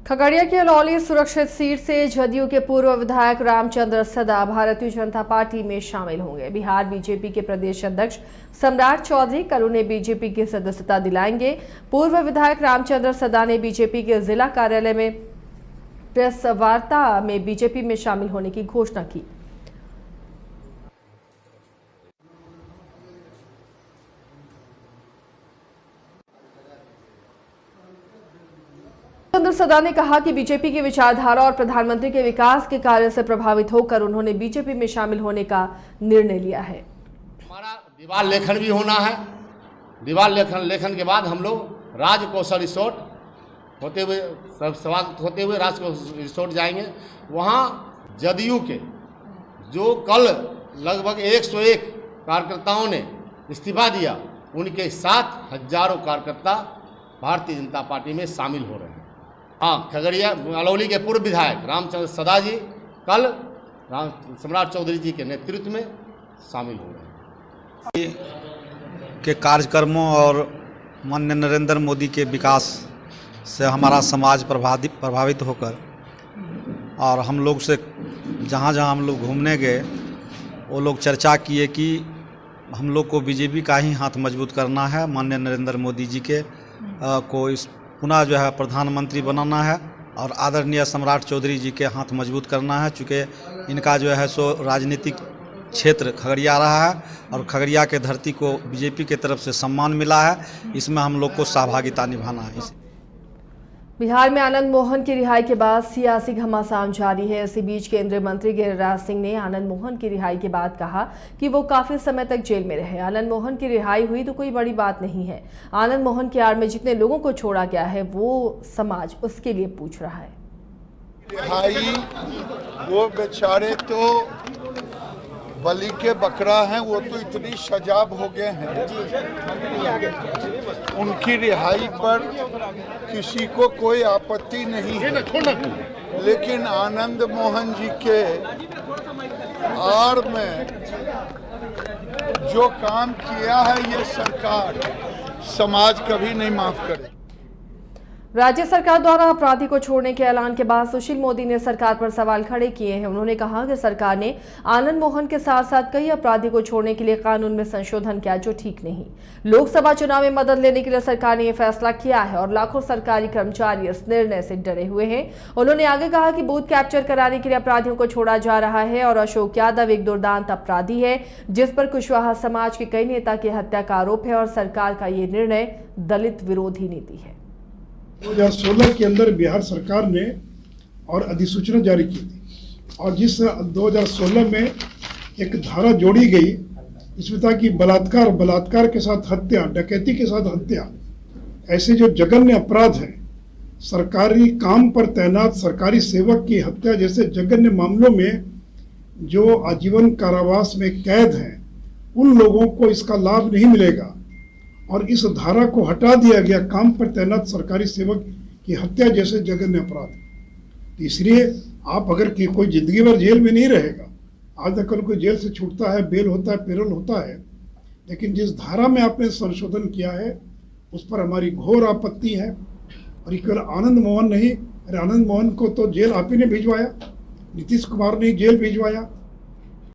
खगड़िया की अलौली सुरक्षित सीट से जदयू के पूर्व विधायक रामचंद्र सदा भारतीय जनता पार्टी में शामिल होंगे। बिहार बीजेपी के प्रदेश अध्यक्ष सम्राट चौधरी कल उन्हें बीजेपी की सदस्यता दिलाएंगे। पूर्व विधायक रामचंद्र सदा ने बीजेपी के जिला कार्यालय में प्रेस वार्ता में बीजेपी में शामिल होने की घोषणा की। रामचंद्र सदा ने कहा कि बीजेपी की विचारधारा और प्रधानमंत्री के विकास के कार्य से प्रभावित होकर उन्होंने बीजेपी में शामिल होने का निर्णय लिया है। हमारा दीवार लेखन भी होना है। दीवार लेखन के बाद हम लोग राज कौशल रिसोर्ट होते हुए समाप्त होते हुए राज कौशल रिसोर्ट जाएंगे। वहाँ जदयू के जो कल लगभग 101 कार्यकर्ताओं ने इस्तीफा दिया, उनके साथ हजारों कार्यकर्ता भारतीय जनता पार्टी में शामिल हो रहे हैं। हाँ, खगड़िया अलौली के पूर्व विधायक रामचंद्र सदा जी कल सम्राट चौधरी जी के नेतृत्व में शामिल हो रहे हैं। के कार्यक्रमों और माननीय नरेंद्र मोदी के विकास से हमारा समाज प्रभावित होकर और हम लोग से जहाँ हम लोग घूमने गए, वो लोग चर्चा किए कि हम लोग को बीजेपी का ही हाथ मजबूत करना है। माननीय नरेंद्र मोदी जी के को इस पुनः जो है प्रधानमंत्री बनाना है और आदरणीय सम्राट चौधरी जी के हाथ मजबूत करना है। चूँकि इनका जो है सो राजनीतिक क्षेत्र खगड़िया रहा है और खगड़िया के धरती को बीजेपी की तरफ से सम्मान मिला है, इसमें हम लोग को सहभागिता निभाना है। बिहार में आनंद मोहन की रिहाई के बाद सियासी घमासान जारी है। इसी बीच केंद्रीय मंत्री गिरिराज सिंह ने आनंद मोहन की रिहाई के बाद कहा कि वो काफी समय तक जेल में रहे। आनंद मोहन की रिहाई हुई तो कोई बड़ी बात नहीं है। आनंद मोहन की आड़ में जितने लोगों को छोड़ा गया है वो समाज उसके लिए पूछ रहा है। रिहाई वो बेचारे तो बलि के बकरा हैं, वो तो इतनी सजाब हो गए हैं। उनकी रिहाई पर किसी को कोई आपत्ति नहीं है, लेकिन आनंद मोहन जी के आड़ में जो काम किया है ये सरकार समाज कभी नहीं माफ करे। राज्य सरकार द्वारा अपराधी को छोड़ने के ऐलान के बाद सुशील मोदी ने सरकार पर सवाल खड़े किए हैं। उन्होंने कहा कि सरकार ने आनंद मोहन के साथ साथ कई अपराधी को छोड़ने के लिए कानून में संशोधन किया जो ठीक नहीं। लोकसभा चुनाव में मदद लेने के लिए सरकार ने यह फैसला किया है और लाखों सरकारी कर्मचारी इस निर्णय से डरे हुए हैं। उन्होंने आगे कहा कि बूथ कैप्चर कराने के लिए अपराधियों को छोड़ा जा रहा है और अशोक यादव एक दुर्दांत अपराधी है जिस पर कुशवाहा समाज के कई नेता की हत्या का आरोप है और सरकार का ये निर्णय दलित विरोधी नीति है। 2016 के अंदर बिहार सरकार ने और अधिसूचना जारी की थी और जिस 2016 में एक धारा जोड़ी गई इसमें था कि बलात्कार के साथ हत्या, डकैती के साथ हत्या, ऐसे जो जघन्य अपराध हैं, सरकारी काम पर तैनात सरकारी सेवक की हत्या जैसे जघन्य मामलों में जो आजीवन कारावास में कैद हैं, उन लोगों को इसका लाभ नहीं मिलेगा और इस धारा को हटा दिया गया काम पर तैनात सरकारी सेवक की हत्या जैसे जघन्य अपराध। तो इसलिए आप अगर कि कोई जिंदगी भर जेल में नहीं रहेगा, आज तक कोई जेल से छूटता है, बेल होता है, पेरोल होता है, लेकिन जिस धारा में आपने संशोधन किया है उस पर हमारी घोर आपत्ति है। और केवल आनंद मोहन नहीं, अरे आनंद मोहन को तो जेल आप ही ने भिजवाया, नीतीश कुमार ने जेल भिजवाया।